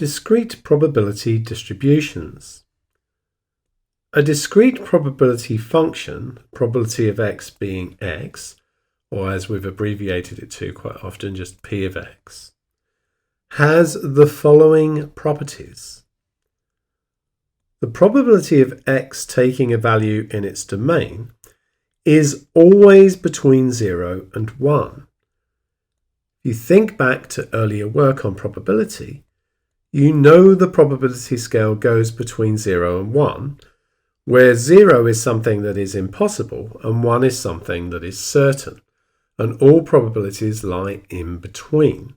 Discrete probability distributions. A discrete probability function, probability of x being x, or as we've abbreviated it to quite often, just p of x, has the following properties. The probability of x taking a value in its domain is always between 0 and 1. If you think back to earlier work on probability, you know the probability scale goes between 0 and 1, where 0 is something that is impossible and 1 is something that is certain, and all probabilities lie in between.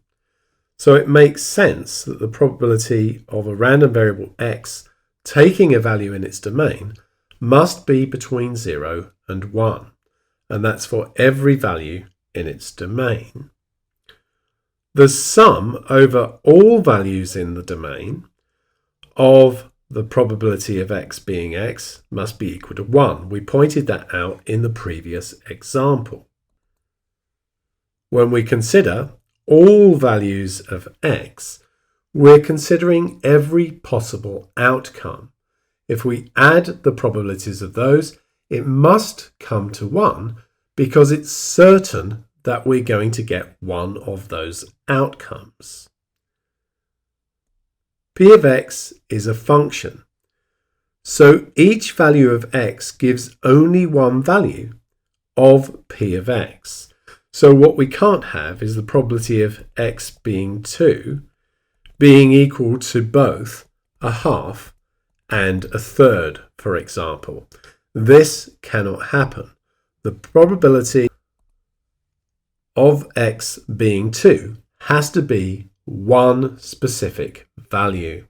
So it makes sense that the probability of a random variable x taking a value in its domain must be between 0 and 1, and that's for every value in its domain. The sum over all values in the domain of the probability of x being x must be equal to 1. We pointed that out in the previous example. When we consider all values of x, we're considering every possible outcome. If we add the probabilities of those, it must come to 1 because it's certain that we're going to get one of those outcomes. P of x is a function, so each value of x gives only one value of p of x. So what we can't have is the probability of x being 2 being equal to both a half and a third, for example. This cannot happen. The probability of x being 2 has to be one specific value.